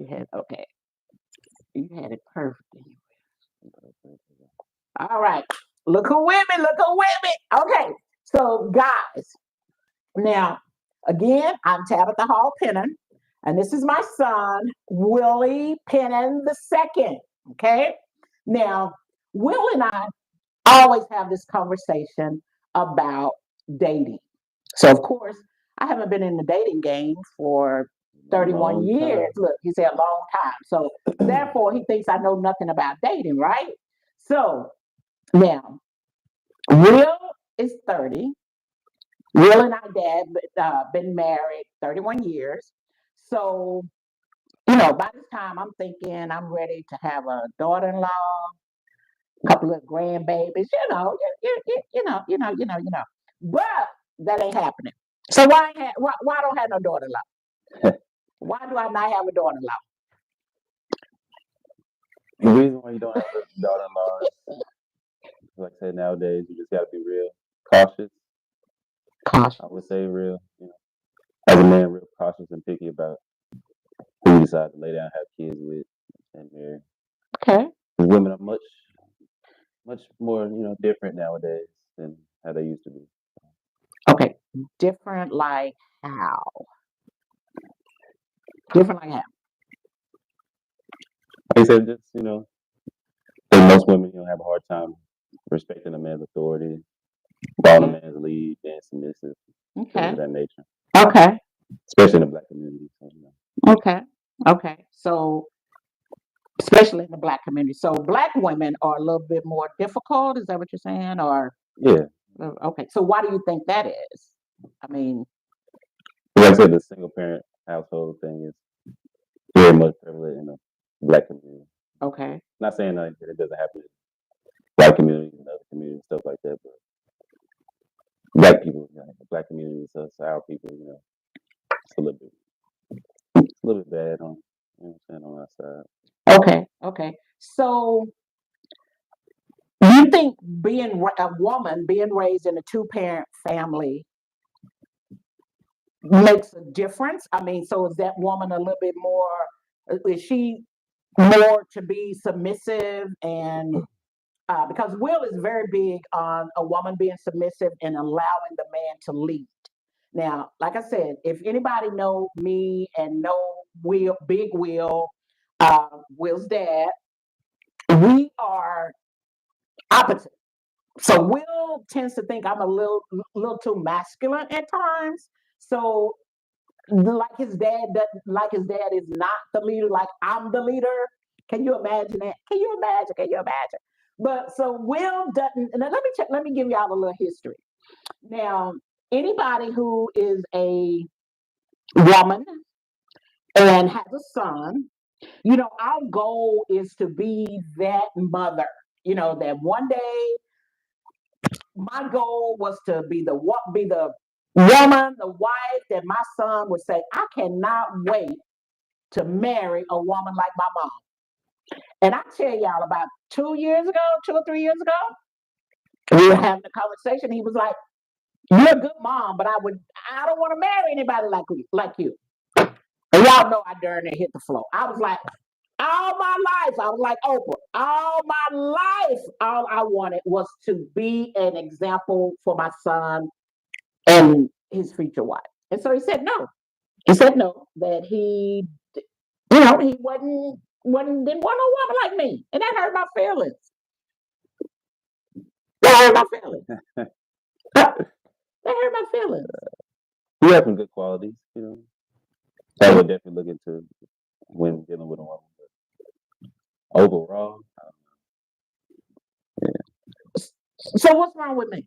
You had okay. You had it perfect. All right. Look who with me. Look who with me. Okay. So, guys, now again, I'm Tabitha Hall Pennon, and this is my son, Willie Pennon the second. Okay. Now, Will and I always have this conversation about dating. So, of course, I haven't been in the dating game for 31 years. Look, he said a long time. So, therefore, he thinks I know nothing about dating, right? So, now, Will is 30. Will and our dad been married 31 years. So, by this time, I'm thinking I'm ready to have a daughter-in-law, a couple of grandbabies, But that ain't happening. So why I don't have no daughter-in-law? Why do I not have a daughter-in-law? The reason why you don't have a daughter-in-law is, like I said, nowadays you just gotta be real cautious. Caution. I would say real, as a man, real cautious and picky about who you decide to lay down, have kids with, and marry. Okay. 'Cause women are much more, different nowadays than how they used to be. Okay. Different like how? Different like how? Like I said, just I think most women, have a hard time respecting a man's authority, following a man's lead, being submissive, things Okay. of that nature, Okay. especially in the black community. So, Okay. Okay. So especially in the black community. So black women are a little bit more difficult. Is that what you're saying? Or yeah, okay. So why do you think that is? I mean, like I said, the single parent household thing is very much prevalent in the black community. okay. Not saying that it doesn't happen in white communities and other communities, stuff like that, but black people, the black community is us, our people, it's a little bit bad on, on our side. Okay. Okay. So you think a woman being raised in a two-parent family makes a difference? I mean, so is that woman a little bit more? Is she more to be submissive and because Will is very big on a woman being submissive and allowing the man to lead. Now, like I said, if anybody know me and know Will, Big Will, Will's dad, we are opposite. So Will tends to think I'm a little too masculine at times. So like his dad is not the leader, like I'm the leader. Can you imagine that? Can you imagine? Can you imagine? But so Will doesn't. And let me give y'all a little history. Now, anybody who is a woman and has a son, our goal is to be that mother. That one day my goal was to be the woman, the wife that my son would say, I cannot wait to marry a woman like my mom. And I tell y'all about 2 years ago, 2 or 3 years ago, we were having a conversation. He was like, you're a good mom, but I don't want to marry anybody like you. And y'all know I darn near hit the floor. I was like, all my life, I was like Oprah. All my life, all I wanted was to be an example for my son and his future wife. And so he said no. He said no, that he didn't want no woman like me. And that hurt my feelings. That hurt my feelings. That hurt my feelings. You have some good qualities, that would definitely look into when dealing with a woman. But overall, So what's wrong with me?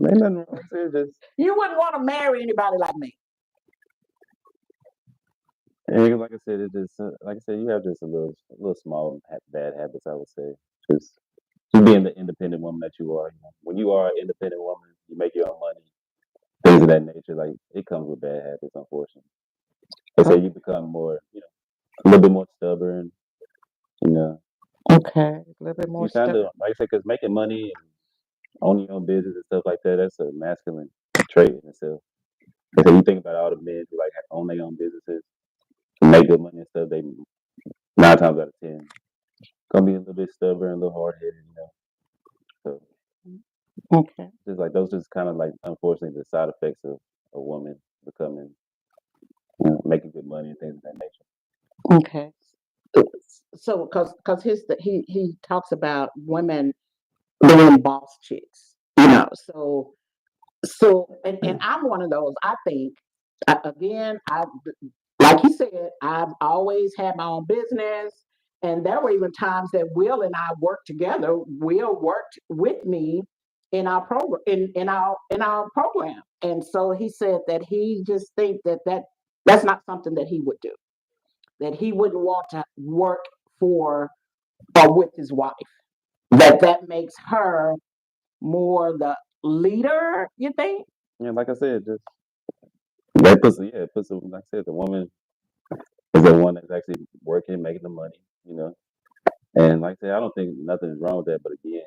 ain't nothing wrong with it. Just You wouldn't want to marry anybody like me. and like I said, it just like I said, you have just a little small bad habits. I would say just being the independent woman that you are. When you are an independent woman, you make your own money, things of that nature. Like it comes with bad habits, unfortunately. They say you become more, a little bit more stubborn. You know, Okay, a little bit more you kind stuff. of like I said, because making money and owning your own business and stuff like that, that's a masculine trait in itself. So you think about all the men who like own their own businesses, make good money and stuff, they 9 times out of 10 gonna be a little bit stubborn, a little hard headed, So Okay. just like those, just kind of like unfortunately the side effects of a woman becoming, making good money and things of that nature. Okay. So, he talks about women being boss chicks, and I'm one of those. I think again, like you said, I've always had my own business, and there were even times that Will and I worked together. Will worked with me in our program, in our program, and so he said that he just think that's not something that he would do. That he wouldn't want to work for or with his wife. That makes her more the leader. You think? Yeah, like I said, just that puts like I said, the woman is the one that's actually working, making the money, And like I said, I don't think nothing is wrong with that. But again,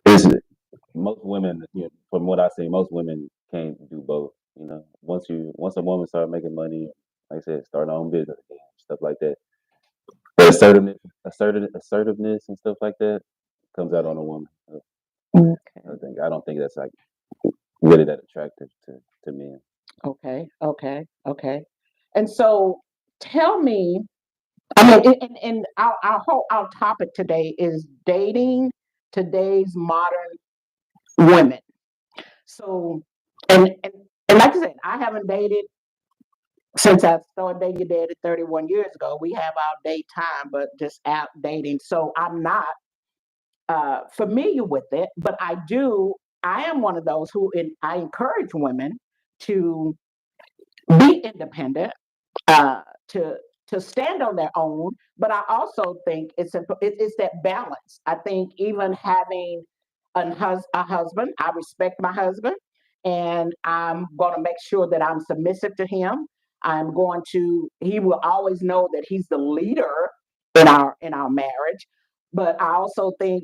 it's most women, from what I see, most women can't do both. Once a woman start making money, like I said, start her own business again, stuff like that. The assertiveness and stuff like that comes out on a woman. Okay. I don't think that's like really that attractive to men. Okay. And so, tell me. I mean, and our topic today is dating today's modern women. So, and like I said, I haven't dated since I started dating your dad 31 years ago. We have our date time, but just out dating. So I'm not familiar with it, but I do. I am one of those I encourage women to be independent, uh, to stand on their own. But I also think it's that balance. I think even having a husband, I respect my husband, and I'm going to make sure that I'm submissive to him. He will always know that he's the leader in our marriage. But I also think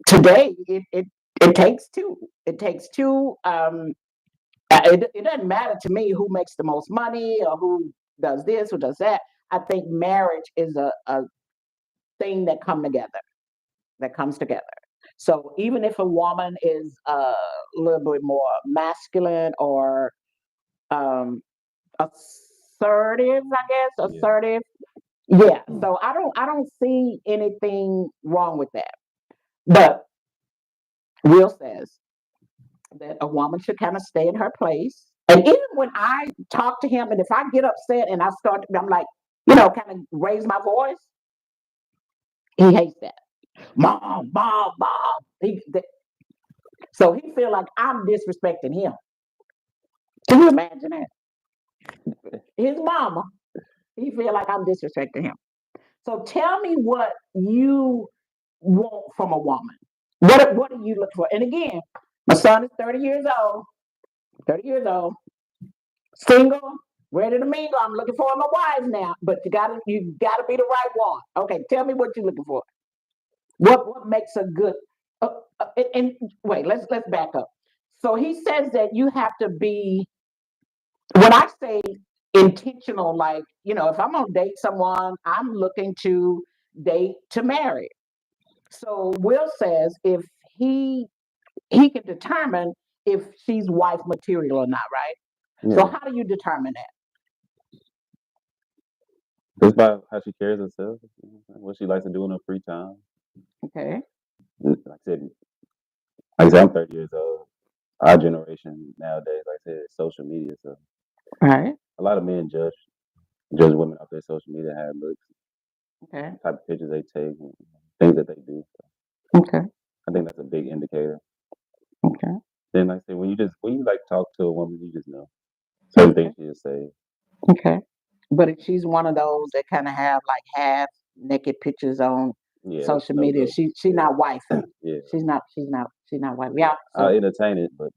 today it takes two. It takes two. It doesn't matter to me who makes the most money or who does this, who does that. I think marriage is a thing that comes together. So even if a woman is a little bit more masculine or um, assertive, I guess Yeah. assertive, yeah. So I don't see anything wrong with that. But Will says that a woman should kind of stay in her place. And even when I talk to him, and if I get upset and I'm like, kind of raise my voice, he hates that. Mom. So he feel like I'm disrespecting him. Can you imagine that? His mama, he feel like I'm disrespecting him. So tell me what you want from a woman. What do you look for? And again, my son is 30 years old. 30 years old. Single, ready to mingle. I'm looking for my wife now, but you gotta be the right one. Okay, tell me what you're looking for. What makes a good? And wait, let's back up. So he says that you have to be. When I say intentional, like if I'm gonna date someone, I'm looking to date to marry. So Will says if he he can determine if she's wife material or not, right? So Yeah, how do you determine that? just by how she carries herself, what she likes to do in her free time. Okay. Like I said, I'm 30 years old. Our generation nowadays, like I said, is social media. So All right. a lot of men judge women off their social media, how it looks, Okay. type of pictures they take, and things that they do. So Okay. I think that's a big indicator. Okay. Then, like I said, when you like talk to a woman, you just know certain Okay. things she just say. Okay. But if she's one of those that kind of have like half naked pictures on Yeah, that's social no media, go. she's not wifey. Yeah, She's not wifey. Yeah. I'll So entertain it, but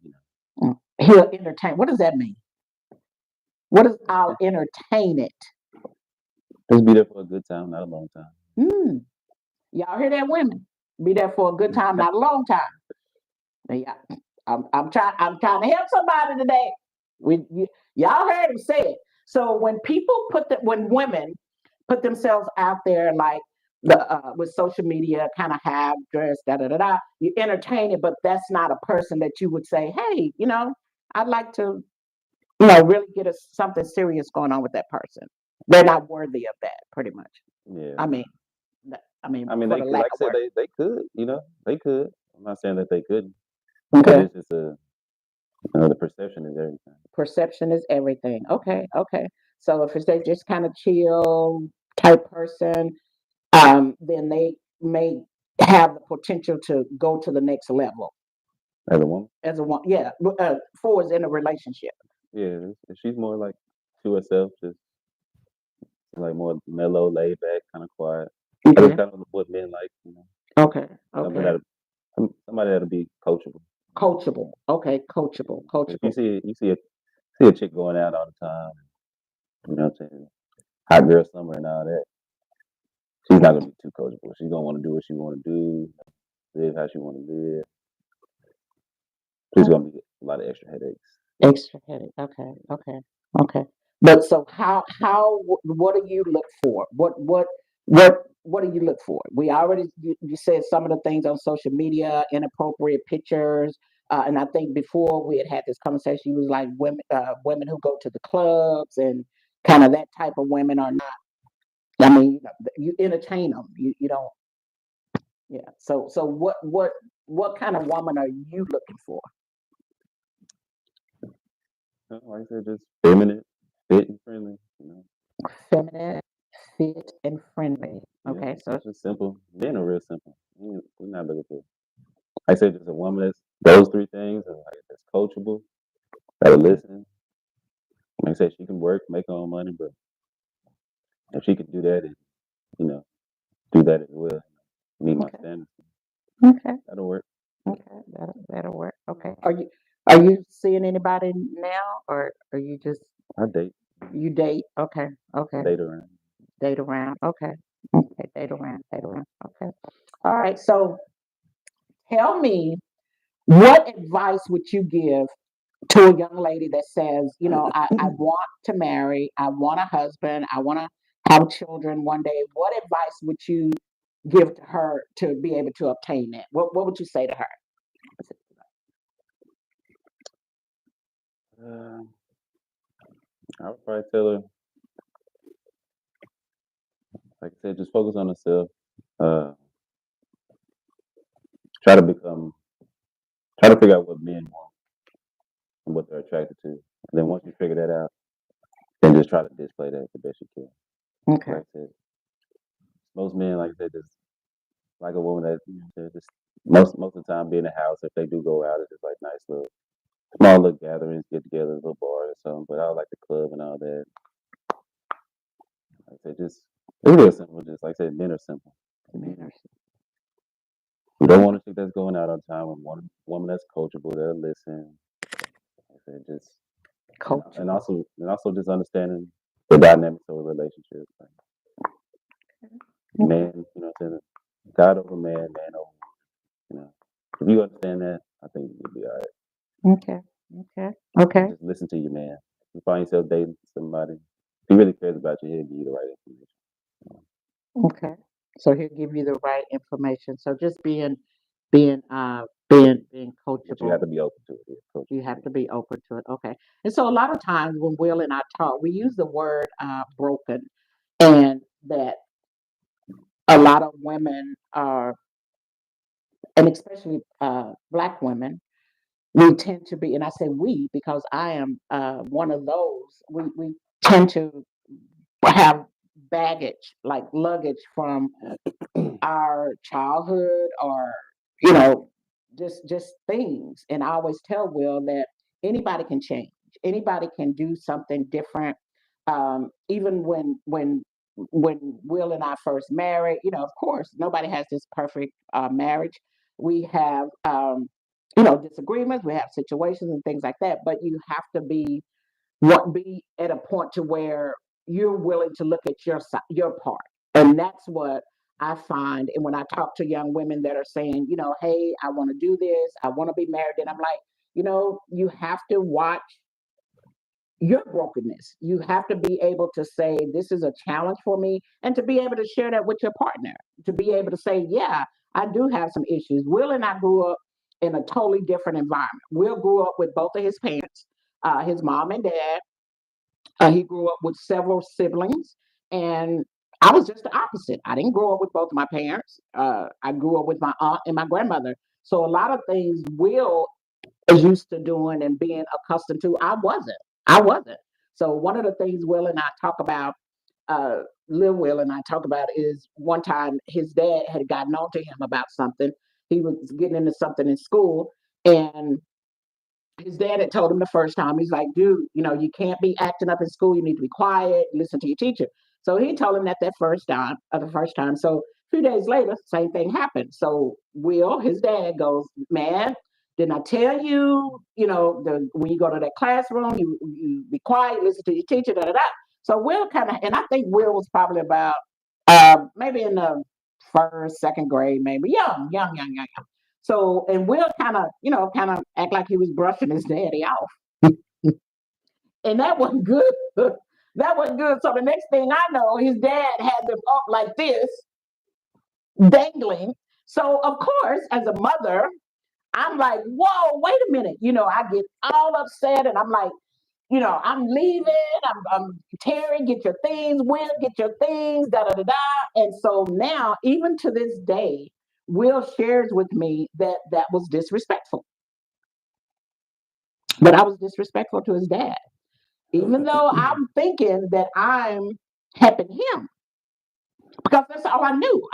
he'll entertain. What does that mean? What does I'll entertain it? just be there for a good time, not a long time. Hmm. Y'all hear that, women? Be there for a good time, not a long time. Yeah. I'm trying to help somebody today. Y'all heard him say it. So when when women put themselves out there like with social media, kind of have dress, da da da da, you entertain it, but that's not a person that you would say, hey, I'd like to, really get something serious going on with that person. They're not worthy of that, pretty much. Yeah. I mean, I mean, for they the could, lack like I of said, word. they could, they could. I'm not saying that they couldn't, but Okay. it's just the perception is everything. Perception is everything. Okay, okay. So if it's they just kind of chill type person, then they may have the potential to go to the next level As a woman, as a one. Yeah, forwards in a relationship. yeah, she's more like to herself, just like more mellow, laid back, kind of quiet. That's Okay, kind of what men like, okay, something okay. that somebody that'll be coachable. Coachable. Okay, coachable, If you coachable. see a chick going out all the time, you know what I'm saying, hot girl summer and all that, she's not gonna be too coachable. She's gonna want to do what she want to do, live how she want to live. She's gonna be a lot of extra headaches. Extra headache. Okay, okay, okay. But so what do you look for? What do you look for? We already you said some of the things on social media, inappropriate pictures, and I think before we had this conversation, you was like women who go to the clubs and kind of that type of women are not. I mean, you entertain them. You don't. Yeah. So what kind of woman are you looking for? Like I said, just feminine, fit, and friendly. Feminine, fit, and friendly. Yeah, Okay, so it's just simple. Men are real simple. We're not looking for. Like I said, just a woman that's those three things, and like that's coachable, that'll listen. Like I said, she can work, make her own money, but if she can do that and you know do that as well, meet my okay. standards, Okay. that'll work. Okay. That'll work. Okay. Are you seeing anybody now, or are you just I date, you date? Okay. I Okay. date around. Date around. Okay. Okay. Date around. Date around. Okay. All right. So tell me, what advice would you give to a young lady that says, I want to marry, I want a husband, I want to have children one day? What advice would you give to her to be able to obtain that? What would you say to her? Uh, I would probably tell her, like I said, just focus on herself. Uh, try to become, try to figure out what men want and what they're attracted to. And then once you figure that out, then just try to display that the best you can. Okay. Like I said, most men, like I said, just like a woman that they're just most of the time be in the house. If they do go out, it's just like nice little small little gatherings, get together, little bars or something. But I like the club and all that. Like I said, just it's real simple. Just like I said, men are simple. We don't want a chick that's going out on time. We want a woman that's coachable, that'll listen. Like I said, just Coach. and also just understanding the dynamics of a relationship. Like man, what I'm saying, God over man, man over. You know, if you understand that, I think you'll be all right. Okay. Okay. Okay. Just listen to your man. If you find yourself dating somebody, if he really cares about you, he'll give you the right information. Okay. So he'll give you the right information. So just being But you have coachable. to be open to it. Yeah, coach. You have to be open to it. Okay. And so a lot of times when Will and I talk, we use the word broken, and that a lot of women are, and especially black women, we tend to be, and I say we because I am one of those. We tend to have baggage, like luggage from our childhood, or you know just things. And I always tell Will that anybody can change, anybody can do something different. Even when Will and I first married, of course nobody has this perfect marriage. We have disagreements, we have situations and things like that, but you have to be at a point to where you're willing to look at your side, your part. And that's what I find. And when I talk to young women that are saying, hey, I want to do this, I want to be married, and I'm like, you have to watch your brokenness. You have to be able to say, this is a challenge for me, and to be able to share that with your partner, to be able to say, yeah, I do have some issues. Will and I grew up in a totally different environment. Will grew up with both of his parents, his mom and dad. He grew up with several siblings, and I was just the opposite. I didn't grow up with both of my parents. I grew up with my aunt and my grandmother. So a lot of things Will is used to doing and being accustomed to, I wasn't. I wasn't. So one of the things Will and I talk about, Lil Will and I talk about, is one time his dad had gotten on to him about something. He was getting into something in school, and his dad had told him the first time, he's like, dude, you can't be acting up in school. You need to be quiet, listen to your teacher. So he told him that the first time. So a few days later, same thing happened. So Will, his dad, goes, man, didn't I tell you, when you go to that classroom, you be quiet, listen to your teacher, da da da. So Will kind of, and I think Will was probably about maybe in the first, second grade, maybe young. So, and Will kind of act like he was brushing his daddy off. And that wasn't good. That wasn't good. So the next thing I know, his dad had them up like this, dangling. So of course, as a mother, I'm like, whoa, wait a minute. I get all upset, and I'm like, I'm leaving. I'm Terry, get your things. Will, get your things. Da da da da. And so now, even to this day, Will shares with me that that was disrespectful. But I was disrespectful to his dad, even though I'm thinking that I'm helping him, because that's all I knew.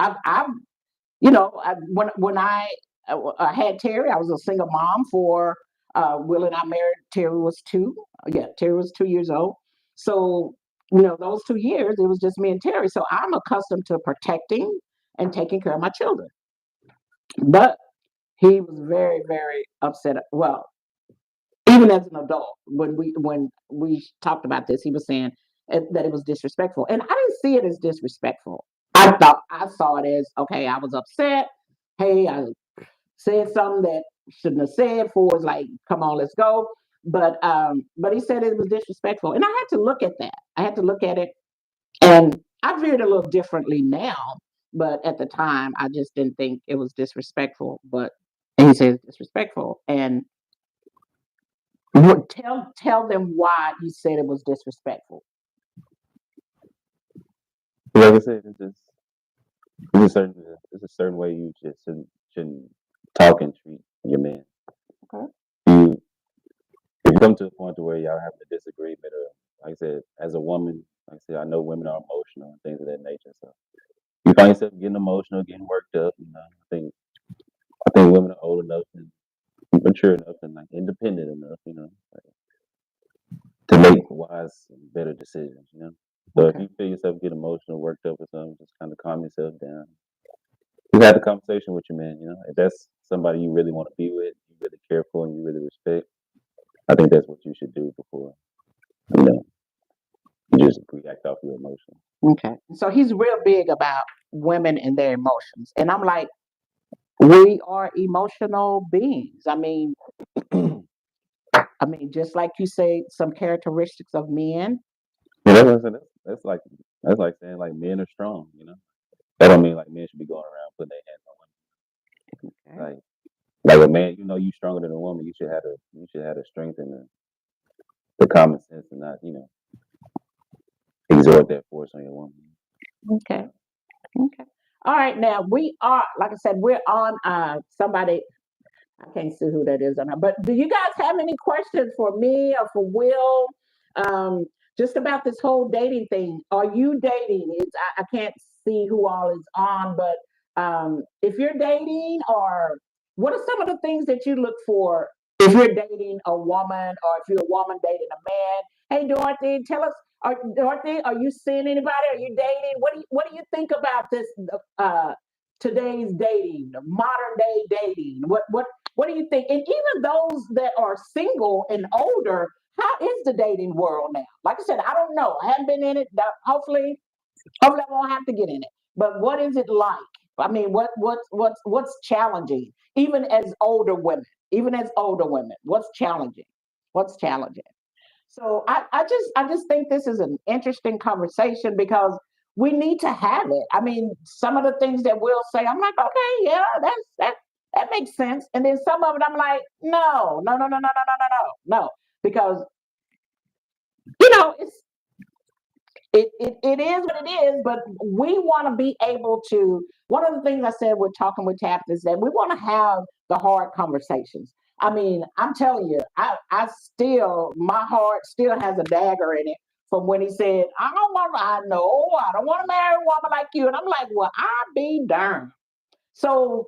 When I had Terry, I was a single mom for Will and I married. Terry was two. Yeah, Terry was 2 years old. So those 2 years, it was just me and Terry. So I'm accustomed to protecting and taking care of my children. But he was very, very upset. Well, even as an adult, when we talked about this, he was saying that it was disrespectful, and I didn't see it as disrespectful. I saw it as, okay, I was upset. Hey, I said something that shouldn't have said. For was like, come on, let's go. But he said it was disrespectful, and I had to look at that. I had to look at it, and I view it a little differently now. But at the time, I just didn't think it was disrespectful. But and he said it's disrespectful, and tell them why you said it was disrespectful. Like I said, it's a certain way you just shouldn't talk and treat your man. Okay. You If you come to a point to where y'all having a disagreement, or like I said, as a woman, like I said, I know women are emotional and things of that nature. So you find yourself getting emotional, getting worked up. I think women are old enough and mature enough and like independent enough, like, to make wise and better decisions. So if Okay. you feel yourself get emotional, worked up or something, just kind of calm yourself down. Just have a conversation with your man. If that's somebody you really want to be with, you really care for, and you really respect, I think that's what you should do before you know you just react off your emotions. Okay. So he's real big about women and their emotions, and I'm like, we are emotional beings. I mean, just like you say, some characteristics of men. Yeah, that's what I said. That's like saying like men are strong. That don't mean like men should be going around putting their hands on Okay. women. Like a man, you stronger than a woman. You should have the strength and the common sense, and not exert that force on your woman. Okay. Okay. All right. Now we are, like I said, we're on somebody. I can't see who that is on her. But do you guys have any questions for me or for Will? Um, just about this whole dating thing. Are you dating? I can't see who all is on, but if you're dating, or what are some of the things that you look for if you're dating a woman, or if you're a woman dating a man? Hey, Dorothy, tell us. Dorothy, are you seeing anybody? Are you dating? What do you think about this? Uh, Today's dating, modern day dating. What do you think? And even those that are single and older, how is the dating world now? Like I said, I don't know. I haven't been in it. Hopefully I won't have to get in it. But what is it like? I mean, what's challenging? Even as older women, what's challenging? What's challenging? So I just think this is an interesting conversation because we need to have it. I mean, some of the things that we'll say, I'm like, okay, yeah, that makes sense. And then some of it, I'm like, no, no, no, no, no, no, no, no, no, no, because it's it is what it is. But we want to be able to. One of the things I said we're talking with Tap is that we want to have the hard conversations. I mean, I'm telling you, I still my heart still has a dagger in it from when he said, I know I don't want to marry a woman like you. And I'm like, well, I be darned. So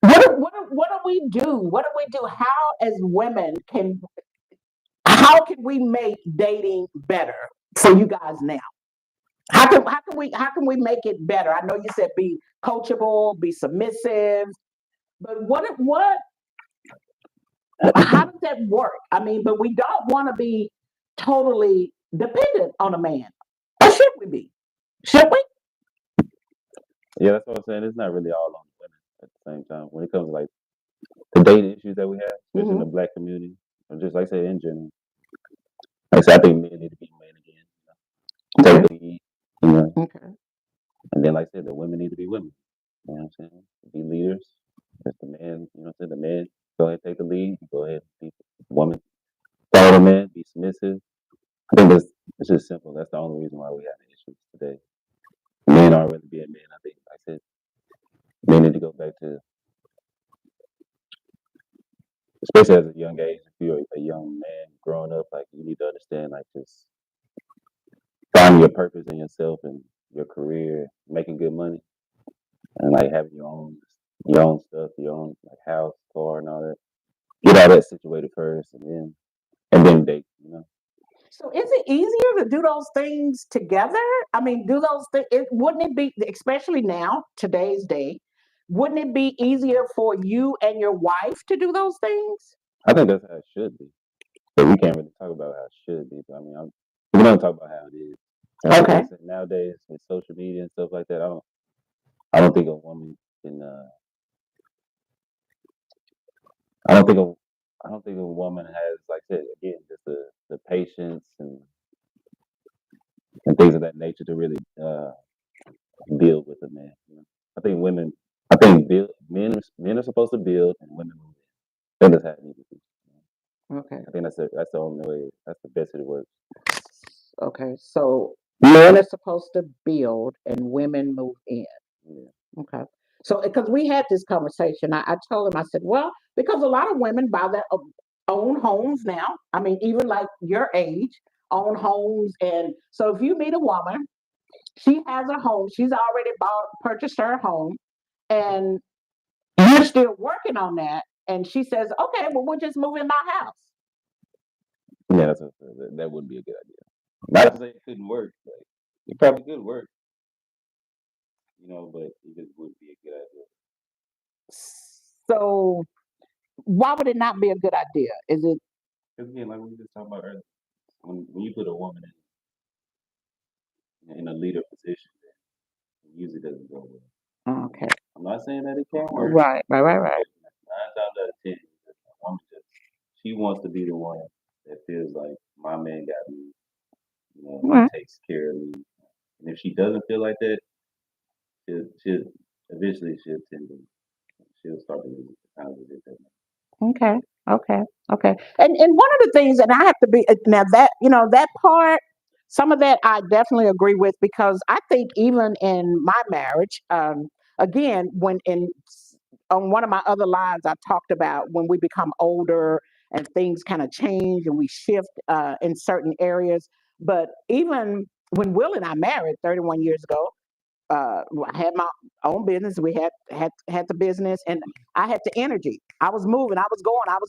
what do we do? What do we do? How as women how can we make dating better for you guys now? How can we make it better? I know you said be coachable, be submissive, but how does that work? I mean, but we don't want to be totally dependent on a man. Or should we be? Should we? Yeah, that's what I'm saying. It's not really all on the women at the same time. When it comes to like the dating issues that we have, especially in the Hmm. black community, or just like I say in general, like I said, I think men need to be men again. Okay. Take the lead, you know, Okay. and then like I said, the women need to be women. You know what I'm saying? Be leaders. As the man, you know what I'm saying? The man, go ahead, take the lead. Go ahead, be the woman. Follow the man, be submissive. I think it's just simple. That's the only reason why we have issues today. Men aren't really being men. I think, like I said, men need to go back to, especially as a young age, if you're a young man growing up, like you need to understand, like just finding your purpose in yourself and your career, making good money, and like having your own stuff, your own like house, car, and all that. Get all that situated first, and then date. You know. So is it easier to do those things together? I mean, do those things, wouldn't it be, especially now, today's day, wouldn't it be easier for you and your wife to do those things? I think that's how it should be. But we can't really talk about how it should be. But I mean, we don't talk about how it is. And I think Okay. like I said, nowadays with social media and stuff like that, I don't think a woman can. I don't think a I don't think a woman has, like I said again, just the patience and things of that nature to really build with a man. You know? I think women, I think men are supposed to build and women move in. That's how it needs to be. Okay. I think that's the only way. That's the best it works. Okay. So men are supposed to build and women move in. Yeah. Okay. So because we had this conversation, I told him, I said, well, because a lot of women buy their own homes now. I mean, even like your age, own homes. And so if you meet a woman, she has a home, she's already purchased her home, and you're still working on that. And she says, okay, well, we'll just move in my house. Yeah, that would be a good idea. Not to say it couldn't work, but it probably could work, but it just would be a good idea. So why would it not be a good idea? Is it Because again, like we were just talking about earlier, when you put a woman in a leader position, it usually doesn't go well. okay? I'm not saying that it can't work. Right, right, right, right. 9 times out of 10, a woman she wants to be the one that feels like my man got me, he Right. takes care of me. And if she doesn't feel like that, she'll eventually she'll start to kind of resist that. Okay. Okay. Okay. And one of the things, and I have to be now that that part, some of that I definitely agree with because I think even in my marriage, again, on one of my other lines, I talked about when we become older and things kind of change and we shift in certain areas. But even when Will and I married 31 years ago, I had my own business. We had the business, and I had the energy. I was moving, I was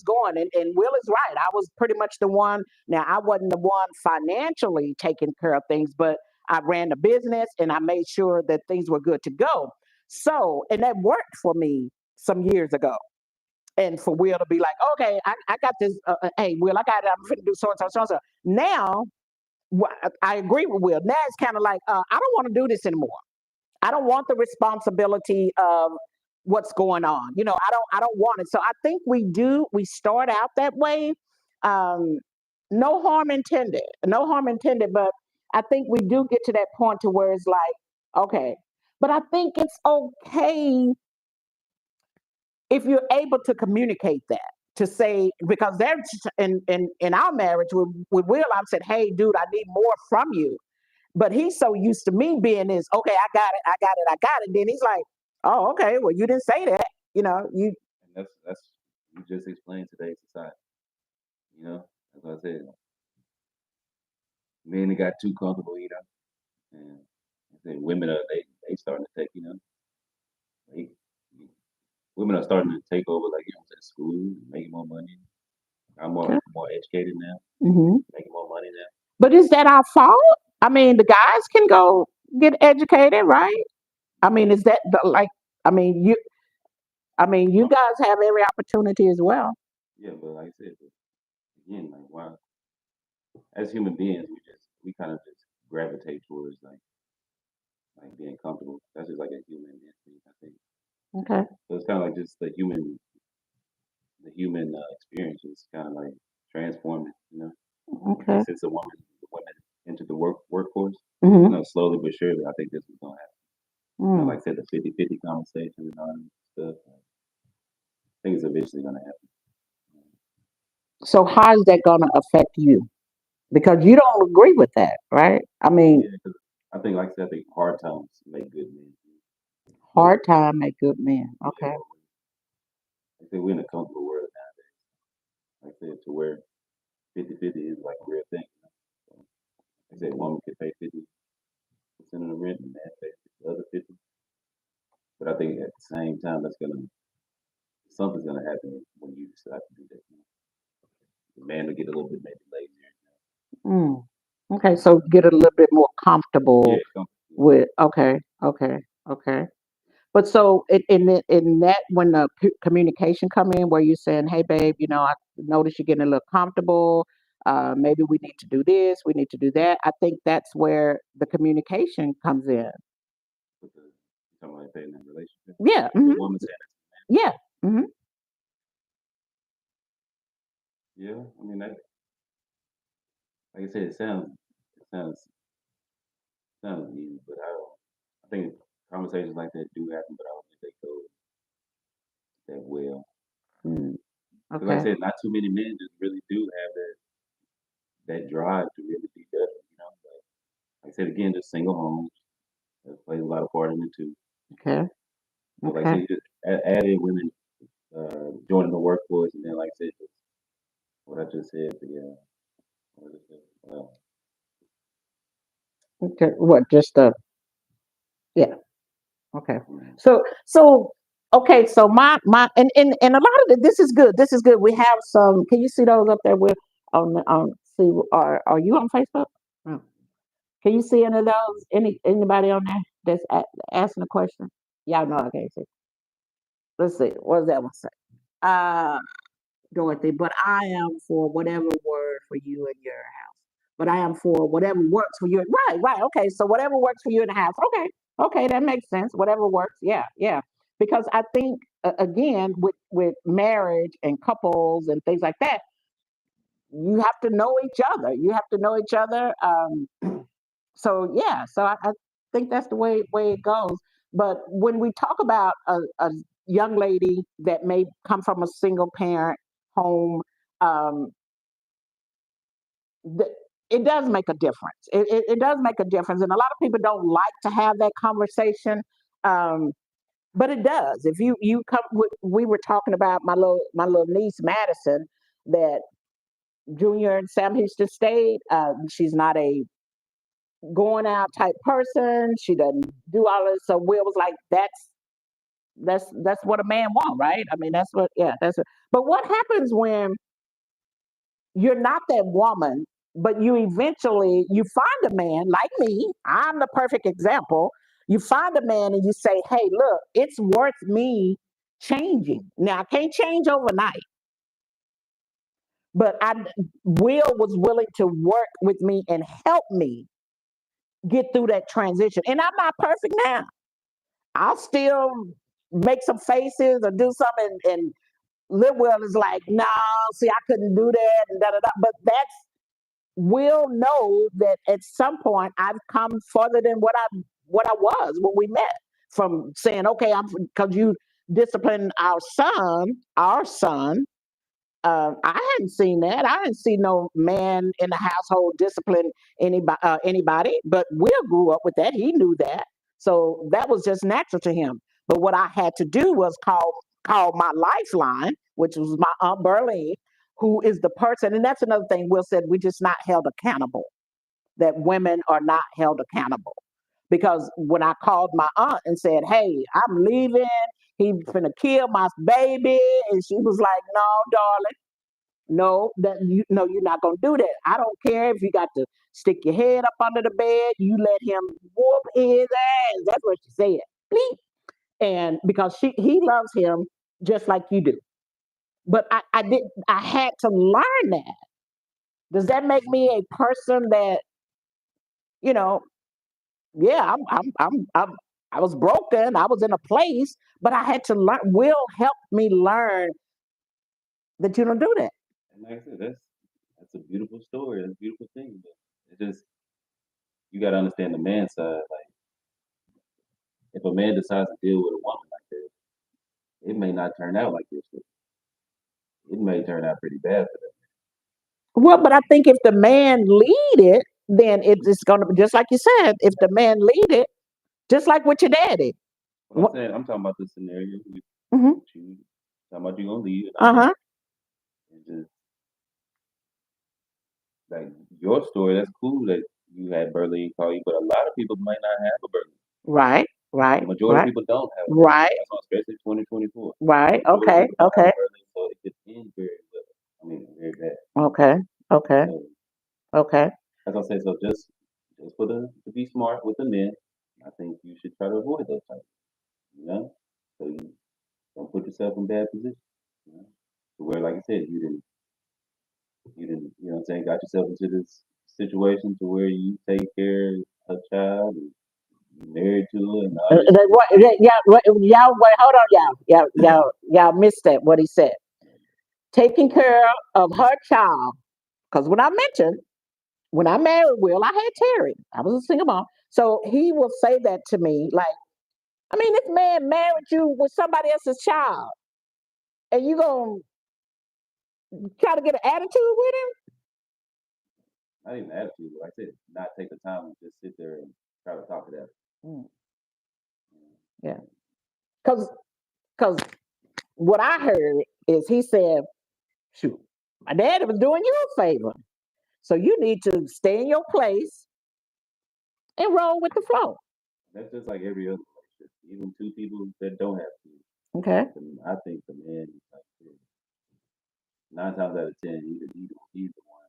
going, and Will is right. I was pretty much the one. Now I wasn't the one financially taking care of things, but I ran the business and I made sure that things were good to go. So, and that worked for me some years ago. And for Will to be like, okay, I got this. Hey, Will, I got it. I'm going to do so and so, so and so. Now, I agree with Will. Now it's kind of like, I don't want to do this anymore. I don't want the responsibility of what's going on. I don't want it. So I think we start out that way. Um, no harm intended. No harm intended, but I think we do get to that point to where it's like, okay. But I think it's okay if you're able to communicate that to say because there's in our marriage with Will, I've said, hey, dude, I need more from you. But he's so used to me being this, okay, I got it, I got it, I got it. Then he's like, oh, okay, well, you didn't say that. You And that's you just explained today's society. You know, as I said, men that got too comfortable, and I said women are they starting to take, they, women are starting to take over, like at school, making more money. I'm okay. more educated now, Hmm. making more money now. But is that our fault? I mean, the guys can go get educated, right? I mean, is that like? I mean, you guys have every opportunity as well. Yeah, but like I said, but again, like why as human beings we kind of just gravitate towards like being comfortable. That's just like a human instinct, I think. Okay. So it's kind of like just the human experience is kind of like transforming. Okay. Since the women entered the workforce, Hmm. slowly but surely, I think this is gonna happen. Mm. Like I said, the 50-50 conversation and all that stuff. I think it's eventually gonna happen. So how is that going to affect you? Because you don't agree with that, right? I mean, Yeah, 'cause I think, like I said, I think hard times make good men. But hard time make good men. yeah, Okay. I think we're in a comfortable world nowadays. Like I said, to where 50-50 is like a real thing. So, like I said, a woman could pay 50% of the rent and man pay the other 50. But I think at the same time, something's gonna happen when you decide to do that. The man will get a little bit maybe lazier. Mm. Okay. So get a little bit more Yeah, comfortable with. Okay. Okay. Okay. But so in that when the communication come in, where you're saying, "Hey, babe, I notice you're getting a little comfortable. Maybe we need to do this. We need to do that." I think that's where the communication comes in. with the talking about in that relationship. Yeah. The Hmm. woman saying that, Yeah. Hmm. yeah, I mean that like I said, it sounds easy, but I think conversations like that do happen, but I don't think they go that well. Mm. Because like I Okay. said, not too many men just really do have that drive to really be better, like I said again, just single homes that plays a lot of part in it too. Okay. But like I Okay. said, you just add in women joining the workforce, and then like I said, just what I just said, what is it? Okay. What? Just yeah. Okay. Mm, So okay. So my and a lot of this is good. This is good. We have some. Can you see those up there? With on see. Are you on Facebook? No. Can you see any of those? Anybody on there that's asking a question? Y'all know I can't see. Let's see. What does that one say? Uh, Dorothy. But I am for whatever word for you and your house. But I am for whatever works for you. Right. Right. Okay. So whatever works for you in the house. Okay. Okay. That makes sense. Whatever works. Yeah. Yeah. Because I think again with marriage and couples and things like that, you have to know each other. You have to know each other. So yeah, so I think that's the way it goes. But when we talk about a young lady that may come from a single parent home, um, th- it does make a difference. It does make a difference, and a lot of people don't like to have that conversation. Um, but it does. If you come, we were talking about my little niece Madison that junior in Sam Houston State. She's not a going out type person. She doesn't do all this. So Will was like, that's what a man wants, right? I mean, that's what yeah, that's it. But what happens when you're not that woman, but you eventually you find a man like me, I'm the perfect example. You find a man and you say, hey, look, it's worth me changing. Now I can't change overnight, but Will was willing to work with me and help me get through that transition. And I'm not perfect now. I'll still make some faces or do something. And Litwell is like, no, see, I couldn't do that and da da da. But will know that at some point I've come further than what I was when we met. From saying, okay, I'm because you disciplined our son. I hadn't seen that. I didn't see no man in the household discipline anybody. But Will grew up with that. He knew that, so that was just natural to him. But what I had to do was call my lifeline, which was my Aunt Berlin, who is the person. And that's another thing. Will said we just not held accountable. That women are not held accountable. Because when I called my aunt and said, "Hey, I'm leaving. He's gonna kill my baby," and she was like, "No, darling. No, that you no, you're not gonna do that. I don't care if you got to stick your head up under the bed. You let him whoop his ass." That's what she said. Bleep. And because he loves him just like you do. But I had to learn that. Does that make me a person that, you know, yeah, I was broken. I was in a place, but I had to learn. Will help me learn that you don't do that. And like I said, that's a beautiful story. That's a beautiful thing. But it just you got to understand the man's side. Like if a man decides to deal with a woman like that, it may not turn out like this. It may turn out pretty bad for them. Well, but I think if the man lead it, then it's going to be just like you said. If the man lead it, just like with your daddy. What I'm saying, I'm talking about the scenario with Mm-hmm. you talking about you gonna leave Uh huh. and just like your story. That's cool that you had Berlin call you, but a lot of people might not have a Berlin. Right. Right. The majority of Right. people don't have a Berlin. Right. That's why, especially 2024. Right. The majority of Okay. people don't have Okay. a Berlin, so it could end very well. I mean, very bad. Okay. Okay. So, Okay. as I said, so just for the to be smart with the men, I think you should try to avoid those types. You know, so you don't put yourself in bad position. You know, to where, like I said, you know what I'm saying, got yourself into this situation to where you take care of a child and you married to her and all this. Y'all, wait, hold on, y'all missed that. What he said, taking care of her child. Because when I married Will, I had Terry. I was a single mom. So he will say that to me, like, I mean, this man married you with somebody else's child, and you gonna try to get an attitude with Not even attitude, like I said, not take the time and just sit there and try to talk it out. him? Yeah, because what I heard is he said, "Shoot, my daddy was doing you a favor, so you need to stay in your place and roll with the flow." That's just like every other relationship. Even two people that don't have kids. Okay. I think the man is like 9 times out of 10, he's the one,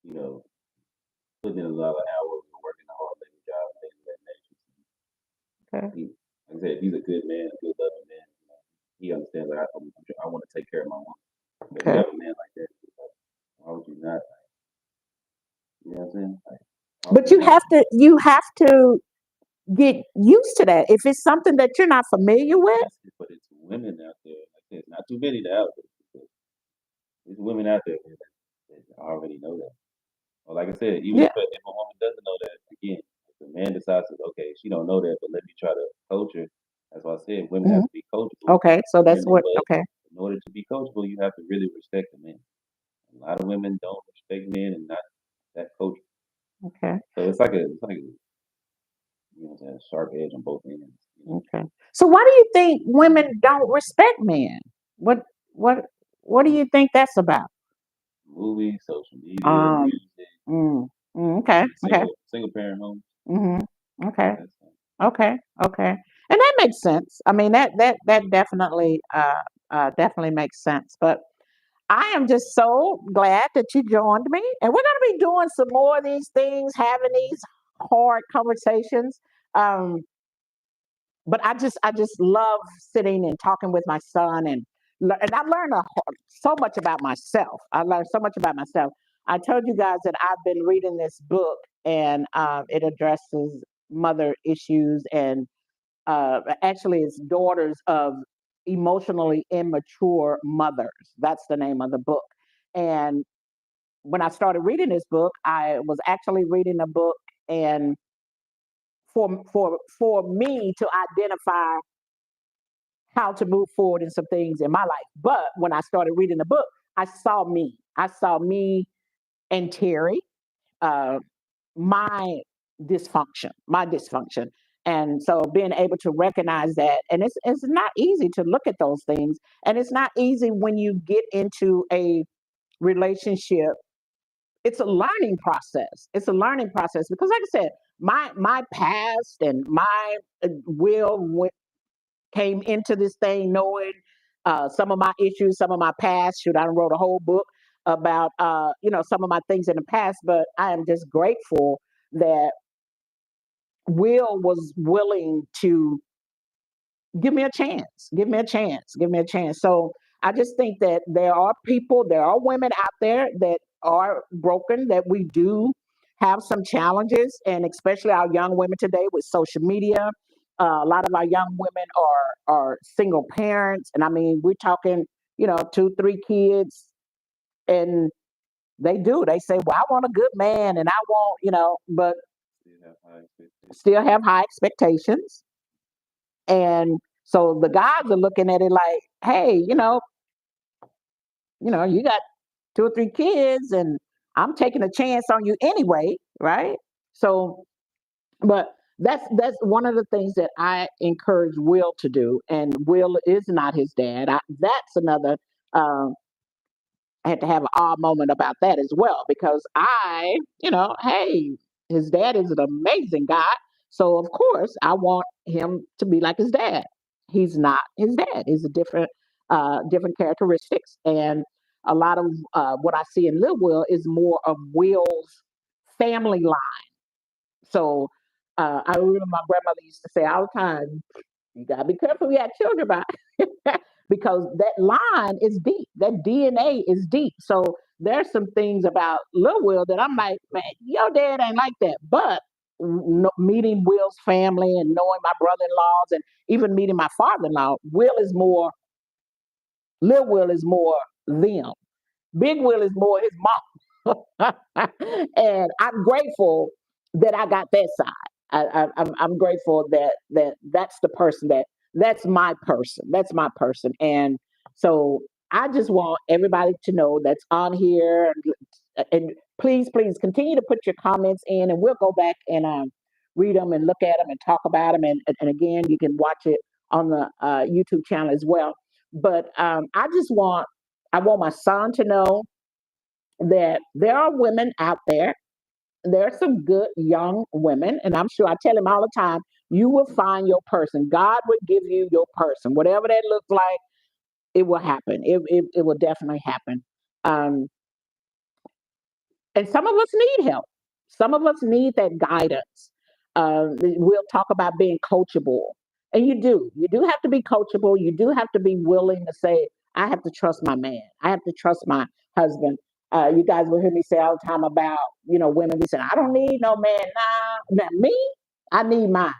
you know, putting in a lot of hours and working a hard labor job and things of that nature. Okay. Like I said, he's a good man, a good loving man. You know, he understands like I want to take care of my woman. But you Okay. have a man like that, like, why would you not? Like, you know what I'm saying? Like, why would But you not? you have to get used to that. If it's something that you're not familiar with, But it's women out there. Like there's not too many that out there. There's women out there that already know that. Or like I said, even yeah. if a woman doesn't know that, again, if the man decides to, okay, she don't know that, but let me try to coach her. That's why I said women have Mhm. to be coachable. Okay. So that's Women, what. but Okay. in order to be coachable, you have to really respect the man. A lot of women don't respect men and not that coachable. Okay. So it's like a, you know, what I'm saying, sharp edge on both ends. You know, Okay. So why do you think women don't respect men? What what what do you think that's about? movies, social media, Um. music, Mm, okay. Okay. single parent homes. Hmm. Okay. That's Okay. Okay. And that makes sense. I mean, that definitely definitely makes sense. But I am just so glad that you joined me, and we're going to be doing some more of these things, having these hard conversations. Um, but I just love sitting and talking with my son, and I learned so much about myself. I learned so much about myself. I told you guys that I've been reading this book, and it addresses mother issues, and actually it's daughters of emotionally immature mothers. That's the name of the book. And when I started reading this book, I was actually reading a book, and for me to identify how to move forward in some things in my life. But when I started reading the book, I saw me. I saw me and Terry, uh, my my dysfunction. And so being able to recognize that, and it's not easy to look at those things. And it's not easy when you get into a relationship. It's a learning process. It's a learning process because, like I said, my past and my will came into this thing knowing some of my issues, some of my past. Shoot, I wrote a whole book about some of my things in the past, but I am just grateful that Will was willing to give me a chance, give me a chance, give me a chance. So I just think that there are people, there are women out there that are broken, that we do have some challenges, and especially our young women today with social media. A lot of our young women are single parents, and I mean we're talking, two, three kids, and they say, well, I want a good man, and I want, but Still have high expectations. still have high expectations. And so the guys are looking at it like, hey, you got two or three kids, and I'm taking a chance on you anyway, right? So, but that's one of the things that I encourage Will to do, and Will is not his dad. That's another. Um, I had to have an odd moment about that as well because hey, his dad is an amazing guy. So of course I want him to be like his dad. He's not his dad. He's a different characteristics, and a lot of what I see in Lil Will is more of Will's family line. So I remember my grandmother used to say all the time, "You gotta be careful you have children by," because that line is deep. That DNA is deep. So there's some things about Lil Will that I'm like, man, your dad ain't like that. But meeting Will's family and knowing my brother-in-laws and even meeting my father-in-law, Lil Will is more them. Big Will is more his mom. And I'm grateful that I got that side. I'm grateful that's the person that's my person. That's my person. And so I just want everybody to know that's on here. And please continue to put your comments in, and we'll go back and read them and look at them and talk about them. And again, you can watch it on the YouTube channel as well. But I want my son to know that there are women out there. There are some good young women, and I'm sure I tell him all the time, you will find your person. God will give you your person. Whatever that looks like, it will happen. It will definitely happen. Um, and some of us need help. Some of us need that guidance. We'll talk about being coachable. And you do. You do have to be coachable. You do have to be willing to say, I have to trust my man. I have to trust my husband. You guys will hear me say all the time about, women. We say, I don't need no man. Nah, me, I need mine.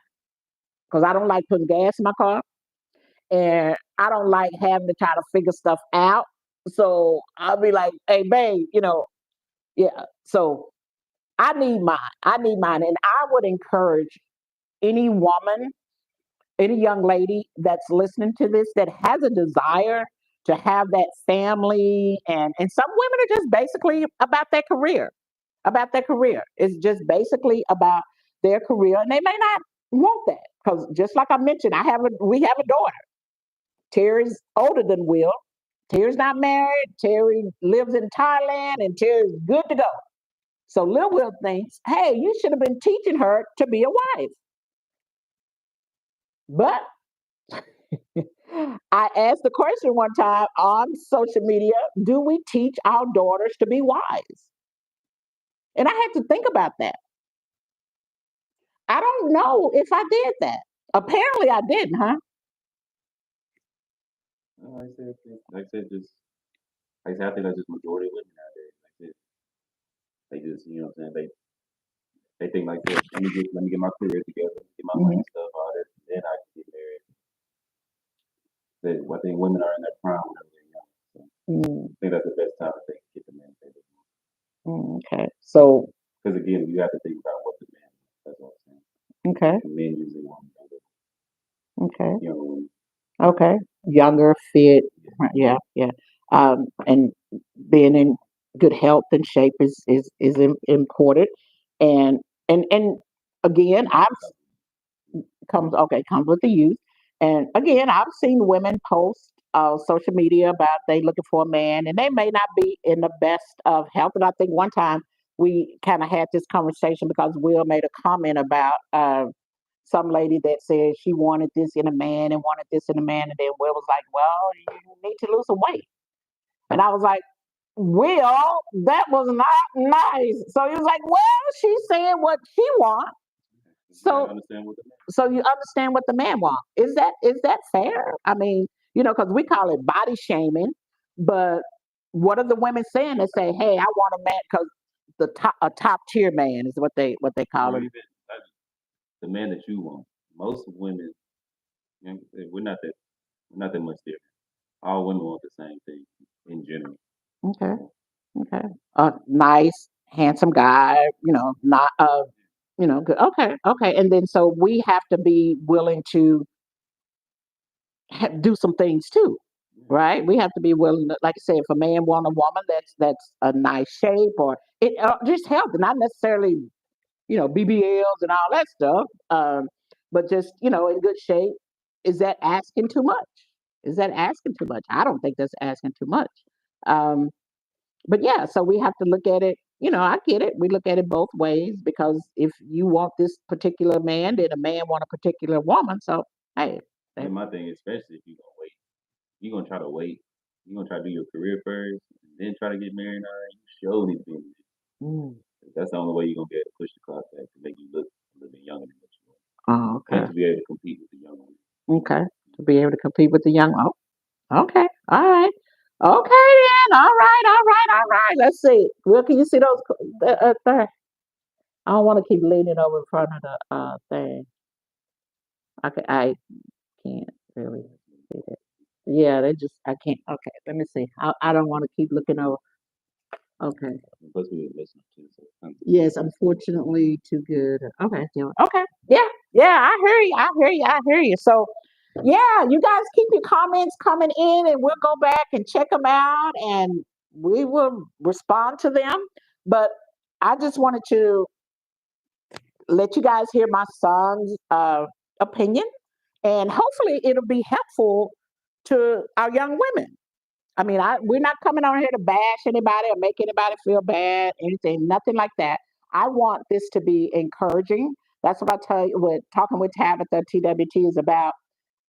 Because I don't like putting gas in my car. And I don't like having to try to figure stuff out. So I'll be like, hey, babe, yeah. So I need mine. I need mine. And I would encourage any woman, any young lady that's listening to this that has a desire to have that family, and some women are just basically about their career, about their career. It's just basically about their career, and they may not want that because just like I mentioned, we have a daughter. Terry's older than Will. Terry's not married. Terry lives in Thailand, and Terry's good to go. So Lil Will thinks, hey, you should have been teaching her to be a wife. But I asked the question one time on social media, do we teach our daughters to be wise? And I had to think about that. I don't know if I did that. Apparently I didn't, huh? Just like I said, I think that's just majority of women nowadays. They just, they think like this. Let me get my career together, get my money and stuff out of it, then I can get married. I think women are in their prime whenever they're young. So I think that's the best time to get the man. Okay. So, Because again, you have to think about what the man. That's what I'm saying. okay. Men usually want Okay. younger women. Okay. Younger, fit. Yeah. Yeah. And being in good health and shape is important. And and again, I've comes with the youth. And again, I've seen women post social media about they looking for a man, and they may not be in the best of health. And I think one time we kind of had this conversation because Will made a comment about some lady that said she wanted this in a man and wanted this in a man, and then Will was like, "Well, you need to lose some weight," and I was like, "Will, that was not nice." So he was like, "Well, she's saying what she wants." So So understand what the man. so you understand what the man wants. Is that fair? I mean, because we call it body shaming, but what are the women saying that say, "Hey, I want a man," because a top tier man is what they call Or it. even like, the man that you want. Most women, we're not that much different. All women want the same thing in general. Okay, okay. A nice, handsome guy, not good. Okay, okay. And then so we have to be willing to do some things too, right? We have to be willing to, like I said, if a man want a woman that's a nice shape or it just healthy, not necessarily BBLs and all that stuff, but just in good shape. Is that asking too much? Is that asking too much? I don't think that's asking too much. Um, but yeah, so we have to look at it. I get it. We look at it both ways because if you want this particular man, then a man want a particular woman. So hey, And my thing, especially if you're gonna try to wait. You're gonna try to do your career first, and then try to get married. You sure need to be. mm, That's the only way you're gonna be able to push the clock back to make you look a little bit younger than what you want, oh, and okay. to be able to compete with the young women. Okay. To be able to compete with the young. Oh, okay. All right. Okay then. All right. All right. All right. Let's see. Well, can you see those? I don't want to keep leaning over in front of the thing. I can't really see that. Yeah, they just I can't. Okay, let me see. I don't want to keep looking over. Okay. Plus, we were listening to so Yes, unfortunately, too good. Okay, yeah. Okay. Yeah, yeah. I hear you. I hear you. I hear you. So, yeah, you guys keep your comments coming in, and we'll go back and check them out, and we will respond to them. But I just wanted to let you guys hear my son's opinion, and hopefully, it'll be helpful to our young women. I mean, we're not coming on here to bash anybody or make anybody feel bad, anything, nothing like that. I want this to be encouraging. That's what I tell you. What talking with Tabitha TWT is about: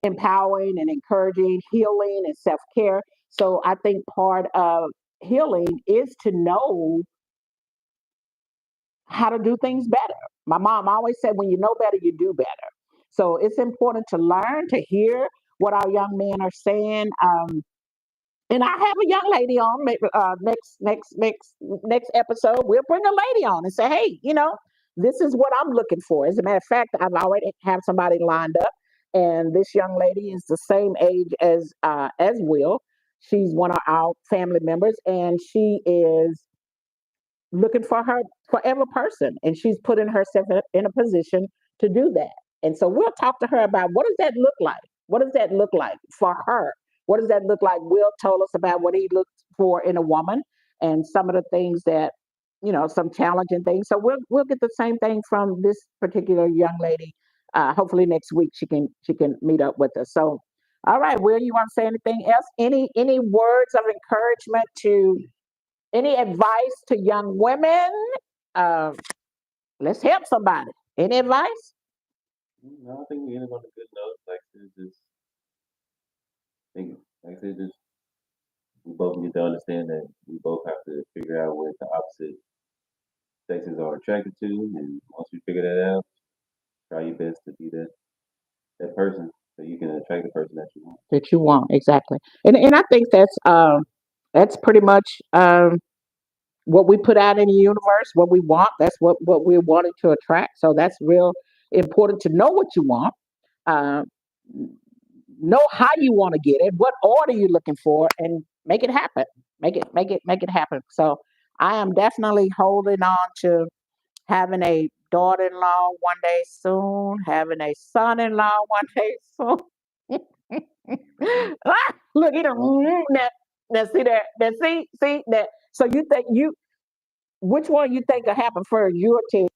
empowering and encouraging, healing and self care. So I think part of healing is to know how to do things better. My mom always said, when you know better, you do better. So it's important to learn, to hear what our young men are saying. And I have a young lady on next episode. We'll bring a lady on and say, hey, this is what I'm looking for. As a matter of fact, I've already have somebody lined up, and this young lady is the same age as Will. She's one of our family members, and she is looking for her forever person, and she's putting herself in a position to do that. And so we'll talk to her about what does that look like. What does that look like for her? What does that look like? Will told us about what he looked for in a woman and some of the things that some challenging things. So we'll get the same thing from this particular young lady. Hopefully next week she can meet up with us. So all right, Will, you want to say anything else? Any words of encouragement to any advice to young women? Uh, let's help somebody. Any advice? no, I think we ended on a good note. Like I said, just we both need to understand that we both have to figure out what the opposite sexes are attracted to, and once we figure that out, try your best to be that person so you can attract the person that you want. That you want exactly, and I think that's pretty much what we put out in the universe. What we want, that's what we're wanting to attract. So that's real important to know what you want. Uh, know how you want to get it, what order you're looking for, and make it happen. Make it happen. So I am definitely holding on to having a daughter-in-law one day soon, having a son-in-law one day soon. Ah, look, he done that see that see that. So you think you which one you think will happen first? You or Ted?